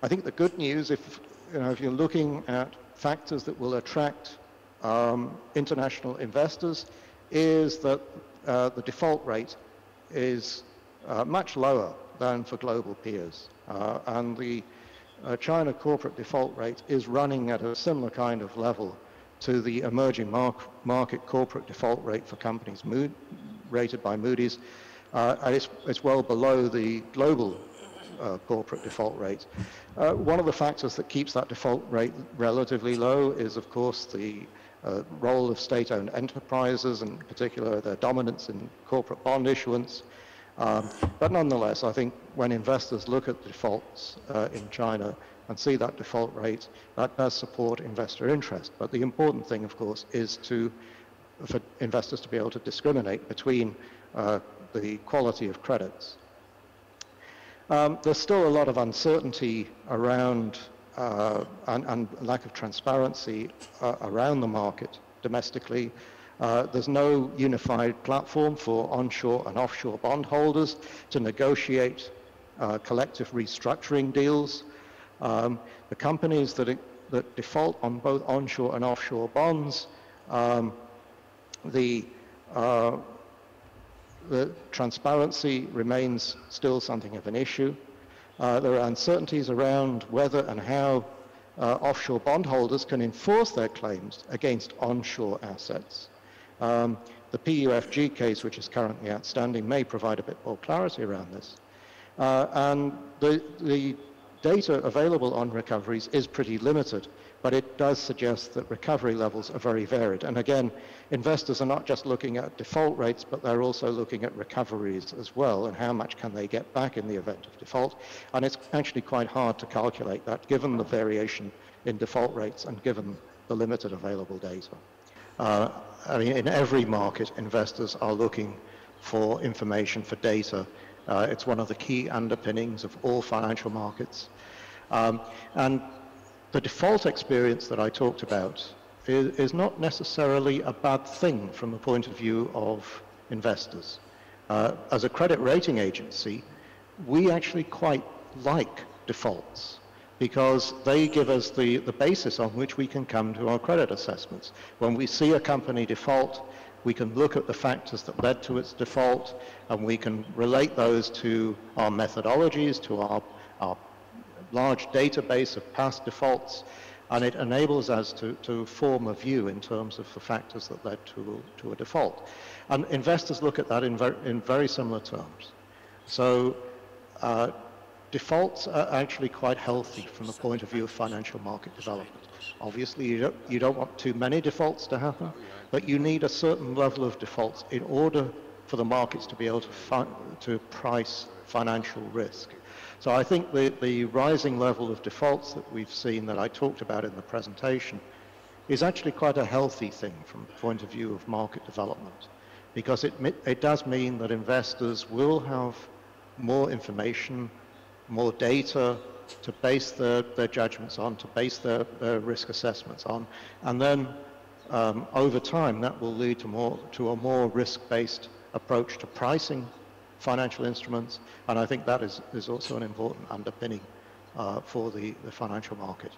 I think the good news, if you're looking at factors that will attract international investors, is that the default rate is much lower than for global peers. And the China corporate default rate is running at a similar kind of level to the emerging market corporate default rate for companies rated by Moody's. And it's well below the global corporate default rate. One of the factors that keeps that default rate relatively low is, of course, the role of state-owned enterprises, and in particular their dominance in corporate bond issuance. But nonetheless, I think when investors look at defaults in China and see that default rate, that does support investor interest. But the important thing, of course, is for investors to be able to discriminate between the quality of credits. There's still a lot of uncertainty around and lack of transparency around the market domestically. There's no unified platform for onshore and offshore bondholders to negotiate collective restructuring deals. The companies that default on both onshore and offshore bonds, the transparency remains still something of an issue. There are uncertainties around whether and how offshore bondholders can enforce their claims against onshore assets. The PUFG case, which is currently outstanding, may provide a bit more clarity around this. And the data available on recoveries is pretty limited, but it does suggest that recovery levels are very varied. And again, investors are not just looking at default rates, but they're also looking at recoveries as well, and how much can they get back in the event of default. And it's actually quite hard to calculate that, given the variation in default rates and given the limited available data. I mean, in every market, investors are looking for information, for data. It's one of the key underpinnings of all financial markets. And the default experience that I talked about is not necessarily a bad thing from the point of view of investors. As a credit rating agency, we actually quite like defaults because they give us the basis on which we can come to our credit assessments. When we see a company default, we can look at the factors that led to its default, and we can relate those to our methodologies, to our large database of past defaults, and it enables us to form a view in terms of the factors that led to a default. And investors look at that in very similar terms. So defaults are actually quite healthy from the point of view of financial market development. Obviously, you don't want too many defaults to happen, but you need a certain level of defaults in order for the markets to be able to price financial risk. So I think the rising level of defaults that we've seen, that I talked about in the presentation, is actually quite a healthy thing from the point of view of market development, because it does mean that investors will have more information, more data to base their judgments on, to base their risk assessments on, and then over time that will lead to a more risk-based approach to pricing financial instruments, and I think that is also an important underpinning for the financial market.